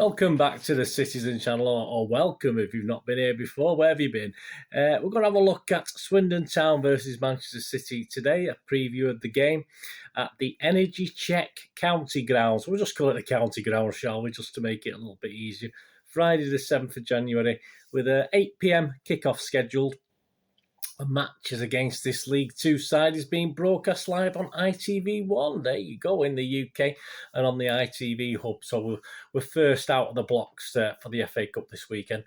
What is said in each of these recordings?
Welcome back to the Citizen channel, or welcome if you've not been here before. Where have you been? We're going to have a look at Swindon Town versus Manchester City today, a preview of the game at the Energy Check County Grounds. We'll just call it the County Grounds, shall we, just to make it a little bit easier. Friday the 7th of January with a 8 p.m. kickoff scheduled. A matches against this League Two side is being broadcast live on ITV1. There you go, in the UK and on the ITV hub. So we're first out of the blocks for the FA Cup this weekend.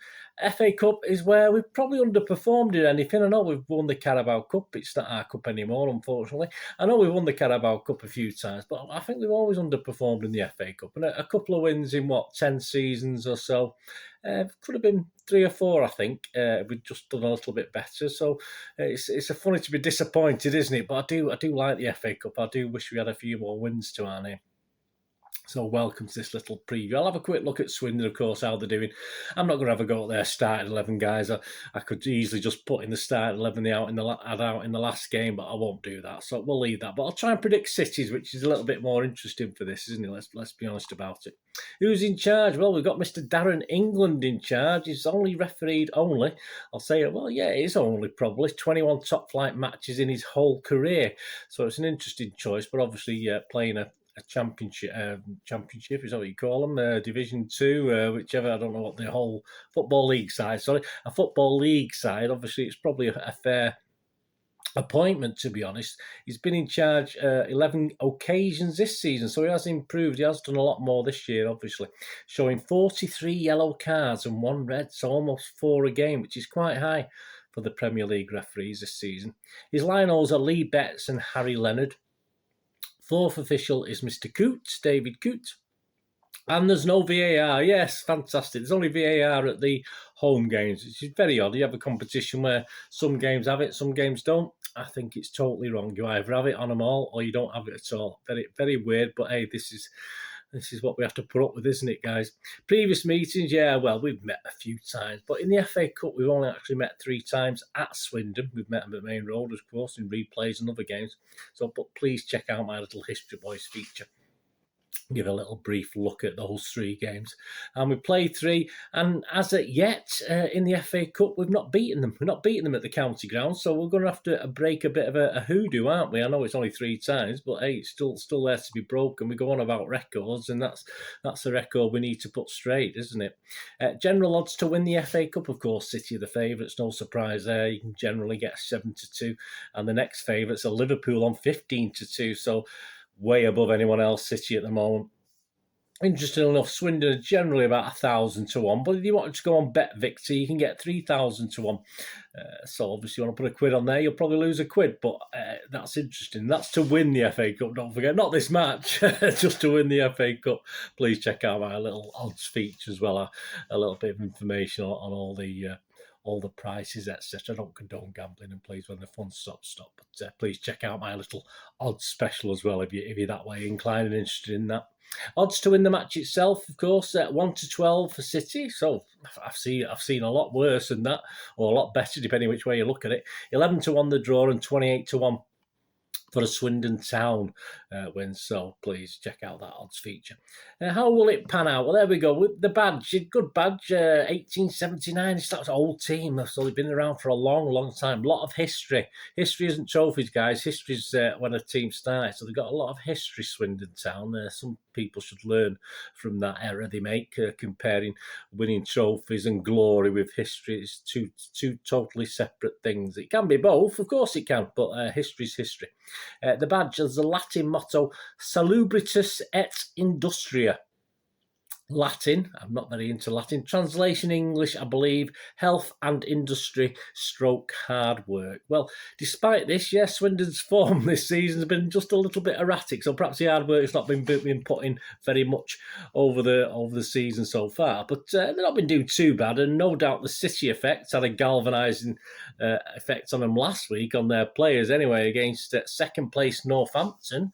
FA Cup is where we've probably underperformed in anything. I know we've won the Carabao Cup. It's not our cup anymore, unfortunately. I know we've won the Carabao Cup a few times, but I think we've always underperformed in the FA Cup. And a couple of wins in, 10 seasons or so. Could have been 3 or 4, I think. We've just done a little bit better. So it's a funny to be disappointed, isn't it? But I do like the FA Cup. I do wish we had a few more wins to our name. So welcome to this little preview. I'll have a quick look at Swindon, of course, how they're doing. I'm not going to have a go at their starting 11, guys. I could easily just put in the starting 11 out in the last game, but I won't do that. So we'll leave that. But I'll try and predict Cities, which is a little bit more interesting for this, isn't it? Let's be honest about it. Who's in charge? Well, we've got Mr. Darren England in charge. He's only refereed I'll say it, well, yeah, it is only probably 21 top-flight matches in his whole career. So it's an interesting choice, but obviously playing a championship, is that what you call them? Division 2, whichever, I don't know what the whole Football League side, a Football League side, obviously it's probably a fair appointment, to be honest. He's been in charge 11 occasions this season, so he has improved. He has done a lot more this year, obviously, showing 43 yellow cards and 1 red, so almost 4 a game, which is quite high for the Premier League referees this season. His linos are Lee Betts and Harry Leonard. 4th official is Mr. Coote, David Coote. And there's no VAR. Yes, fantastic. There's only VAR at the home games, which is very odd. You have a competition where some games have it, some games don't. I think it's totally wrong. You either have it on them all or you don't have it at all. Very, very weird, but hey, this is what we have to put up with, isn't it, guys? Previous meetings, yeah, well, we've met a few times, but in the FA Cup, we've only actually met 3 times at Swindon. We've met them at Main Road, of course, in replays and other games. So, but please check out my little History Boys feature. Give a little brief look at those 3 games. And we played 3, and as of yet, in the FA Cup, we've not beaten them. We've not beaten them at the county ground, so we're going to have to break a bit of a hoodoo, aren't we? I know it's only 3 times, but hey, it's still there to be broken. We go on about records, and that's a record we need to put straight, isn't it? General odds to win the FA Cup, of course, City are the favourites, no surprise there. You can generally get 7-2, and the next favourites are Liverpool on 15-2, so way above anyone else, City at the moment. Interesting enough, Swindon are generally about 1,000-1, but if you want to go on Bet Victor, you can get 3,000-1. So obviously you want to put a quid on there, you'll probably lose a quid, but that's interesting. That's to win the FA Cup, don't forget. Not this match, just to win the FA Cup. Please check out my little odds feature as well, a little bit of information on all the prices, etc. I don't condone gambling, and please, when the fun stops, stop. But please check out my little odds special as well if you're that way inclined and interested in that. Odds to win the match itself, of course, 1-12 for City. So I've seen a lot worse than that, or a lot better, depending which way you look at it. 11-1 the draw and 28-1 for a Swindon Town win. So please check out that odds feature. How will it pan out? Well, there we go. With the badge, good badge, 1879. It's that old team. So they've been around for a long, long time. A lot of history. History isn't trophies, guys. History's when a team starts. So they've got a lot of history, Swindon Town. Some people should learn from that error they make, comparing winning trophies and glory with history. It's two totally separate things. It can be both, of course it can, but history's history. The badge has the Latin motto Salubritas et Industria. Latin, I'm not very into Latin. Translation English, I believe, health and industry / hard work. Well, despite this, yes, Swindon's form this season has been just a little bit erratic, so perhaps the hard work has not been put in very much over the season so far. But they've not been doing too bad, and no doubt the City effect had a galvanising effect on them last week, on their players anyway, against second place Northampton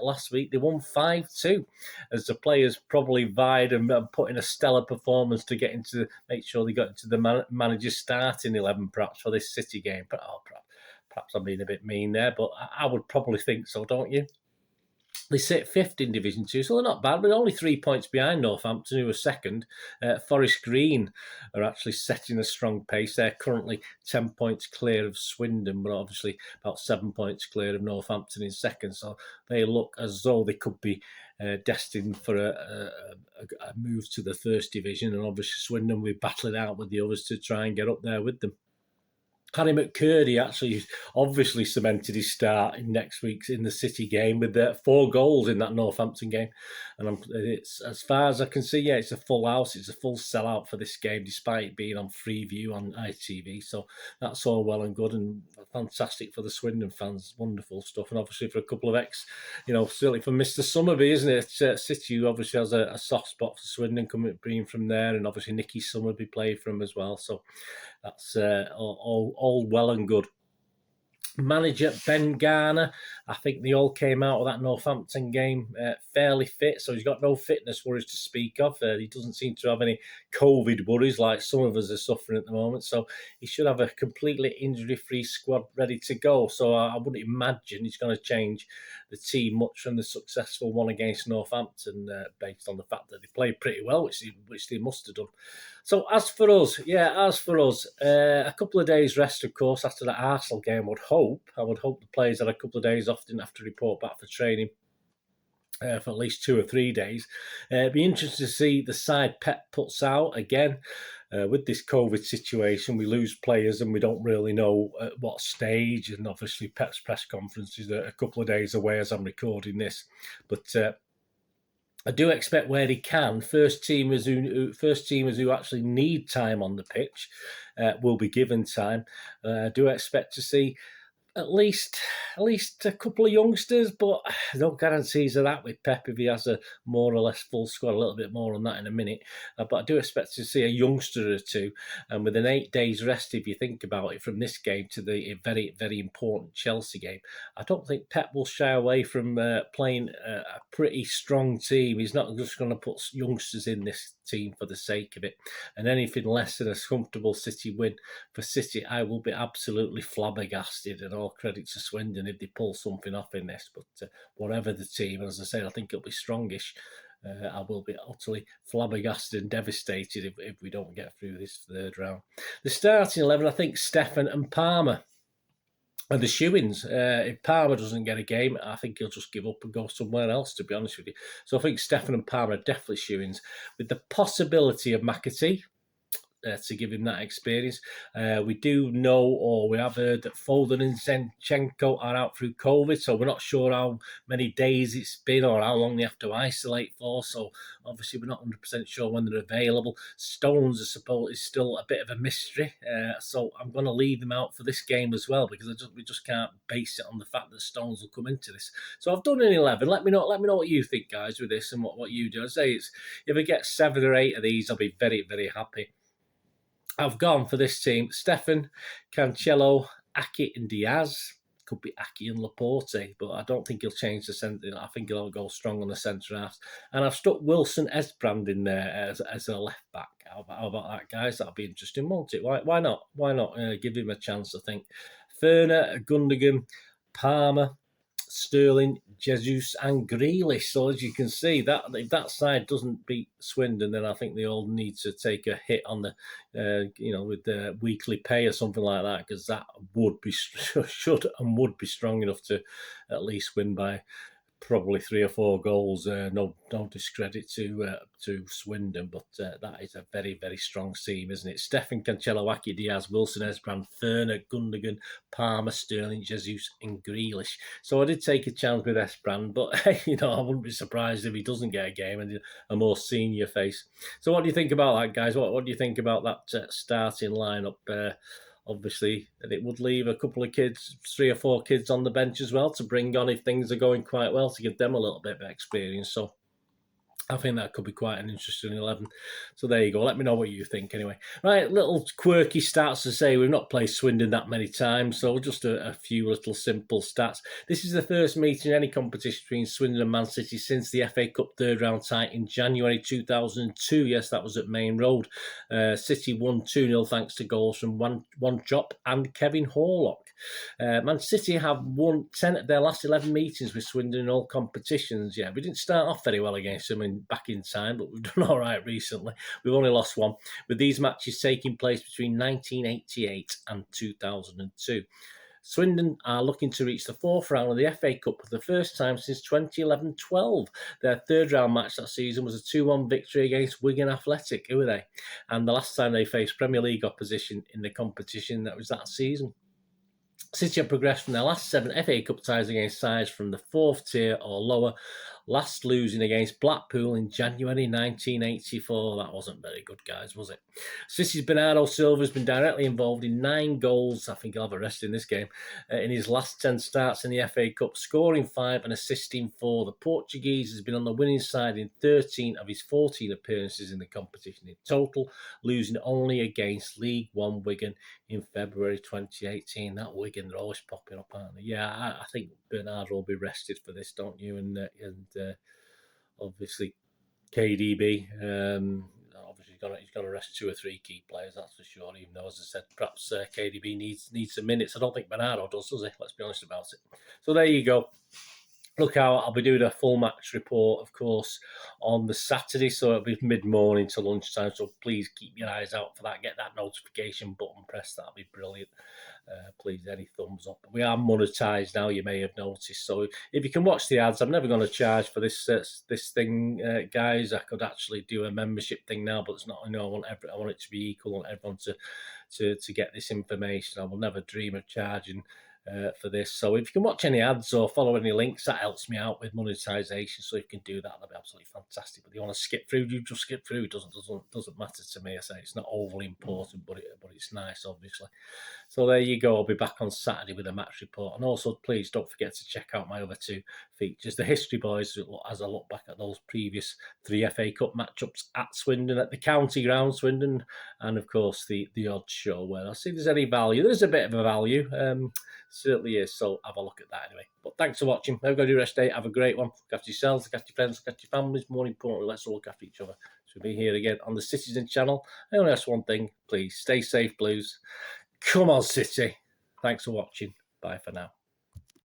last week. They won 5-2, as the players probably vied and put in a stellar performance to make sure they got into the manager's starting 11 perhaps for this City game. But perhaps I'm being a bit mean there, but I would probably think so, don't you? They sit fifth in Division 2, so they're not bad, but only 3 points behind Northampton, who are second. Forest Green are actually setting a strong pace. They're currently 10 points clear of Swindon, but obviously about 7 points clear of Northampton in second. So they look as though they could be destined for a move to the first division. And obviously Swindon will be battling out with the others to try and get up there with them. Harry McCurdy actually obviously cemented his start in next week's in the City game with 4 goals in that Northampton game. And it's, as far as I can see, yeah, it's a full house. It's a full sellout for this game, despite it being on Freeview on ITV. So that's all well and good and fantastic for the Swindon fans. Wonderful stuff. And obviously for a couple of certainly for Mr. Summerby, isn't it? City, who obviously has a soft spot for Swindon, being from there. And obviously Nicky Summerby played for him as well. So that's all well and good. Manager Ben Garner, I think they all came out of that Northampton game fairly fit, so he's got no fitness worries to speak of. He doesn't seem to have any COVID worries like some of us are suffering at the moment, so he should have a completely injury-free squad ready to go. So I wouldn't imagine he's going to change the team much from the successful one against Northampton, based on the fact that they played pretty well, which they must have done. So as for us, a couple of days rest, of course, after the Arsenal game. I would hope the players had a couple of days off, didn't have to report back for training for at least 2 or 3 days. It'd be interesting to see the side Pep puts out again. With this COVID situation, we lose players and we don't really know at what stage. And obviously, Pep's press conference is a couple of days away as I'm recording this, but. I do expect where he can, first teamers who actually need time on the pitch will be given time. I do expect to see at least a couple of youngsters, but no guarantees of that with Pep if he has a more or less full squad. A little bit more on that in a minute. But I do expect to see a youngster or two. And with an 8 days rest, if you think about it, from this game to the very, very important Chelsea game, I don't think Pep will shy away from playing a pretty strong team. He's not just going to put youngsters in this team for the sake of it. And anything less than a comfortable City win for City, I will be absolutely flabbergasted, and all credit to Swindon if they pull something off in this. But whatever the team, and as I said, I think it'll be strongish. I will be utterly flabbergasted and devastated if we don't get through this third round. The starting 11, I think Stefan and Palmer are the shoo-ins. If Palmer doesn't get a game, I think he'll just give up and go somewhere else, to be honest with you. So I think Stefan and Palmer are definitely shoo-ins, with the possibility of McAtee to give him that experience. We do know, or we have heard, that Foden and Zinchenko are out through COVID, so we're not sure how many days it's been or how long they have to isolate for, so obviously we're not 100% sure when they're available. Stones, I suppose, is still a bit of a mystery, so I'm going to leave them out for this game as well, because we just can't base it on the fact that Stones will come into this. So I've done an 11. Let me know what you think, guys, with this and what you do. I say if I get 7 or 8 of these, I'll be very, very happy. I've gone for this team: Stefan, Cancelo, Aki and Diaz. Could be Aki and Laporte, but I don't think he'll change the centre. I think he'll go strong on the centre half. And I've stuck Wilson Esbrand in there as a left back. How about that, guys? That'll be interesting, won't it? Why not? Why not give him a chance, I think. Ferner, Gundogan, Palmer, Sterling, Jesus and Grealish. So as you can see, that if that side doesn't beat Swindon, then I think they all need to take a hit on the, with the weekly pay or something like that, because that would be would be strong enough to at least win by probably 3 or 4 goals. No discredit to Swindon, but that is a very, very strong team, isn't it? Stefan, Cancelo, Aki, Diaz, Wilson, Esbrand, Ferner, Gundogan, Palmer, Sterling, Jesus and Grealish. So I did take a chance with Esbrand, but I wouldn't be surprised if he doesn't get a game and a more senior face. So what do you think about that, guys? What do you think about that starting lineup? Obviously, and it would leave a couple of kids, 3 or 4 kids on the bench as well to bring on if things are going quite well, to give them a little bit of experience. So I think that could be quite an interesting 11. So there you go. Let me know what you think anyway. Right, little quirky stats to say. We've not played Swindon that many times, so just a few little simple stats. This is the first meeting in any competition between Swindon and Man City since the FA Cup third round tie in January 2002. Yes, that was at Main Road. City won 2-0 thanks to goals from one Chop and Kevin Horlock. Man City have won 10 of their last 11 meetings with Swindon in all competitions. Yeah, we didn't start off very well against them back in time, but we've done all right recently. We've only lost one, with these matches taking place between 1988 and 2002. Swindon are looking to reach the fourth round of the FA Cup for the first time since 2011-12. Their third round match that season was a 2-1 victory against Wigan Athletic. Who were they? And the last time they faced Premier League opposition in the competition, that was that season. City have progressed from their last 7 FA Cup ties against sides from the 4th tier or lower, last losing against Blackpool in January 1984. That wasn't very good, guys, was it? City's Bernardo Silva has been directly involved in 9 goals. I think he'll have a rest in this game. In his last 10 starts in the FA Cup, scoring 5 and assisting 4. The Portuguese has been on the winning side in 13 of his 14 appearances in the competition in total, losing only against League One Wigan in February 2018. That Wigan, they're always popping up, aren't they? Yeah, I think Bernardo will be rested for this, don't you? And obviously KDB, obviously he's got to rest 2 or 3 key players, that's for sure. Even though, as I said, perhaps KDB needs some minutes. I don't think Bernardo does he? Let's be honest about it. So there you go. Look out, I'll be doing a full match report, of course, on the Saturday, so it'll be mid-morning to lunchtime, so please keep your eyes out for that. Get that notification button pressed, that'll be brilliant. Please, any thumbs up. We are monetised now, you may have noticed, so if you can watch the ads, I'm never going to charge for this thing, guys. I could actually do a membership thing now, but it's not. I want it to be equal. I want everyone to get this information. I will never dream of charging for this. So if you can watch any ads or follow any links, that helps me out with monetization. So if you can do that, that'd be absolutely fantastic. But if you want to skip through, you just skip through. It doesn't matter to me. I say it's not overly important, but it's nice, obviously. So there you go. I'll be back on Saturday with a match report. And also, please don't forget to check out my other 2 features. The History Boys, as I look back at those previous 3 FA Cup matchups at Swindon, at the county ground, Swindon, and of course the Odd Show, where I'll see if there's any value. There's a bit of a value. Certainly is. So have a look at that anyway. But thanks for watching. Have a good rest day. Have a great one. Look after yourselves, look after your friends, look after your families. More importantly, let's all look after each other. So we'll be here again on the Citizen channel. I only ask one thing, please stay safe, Blues. Come on, City. Thanks for watching. Bye for now.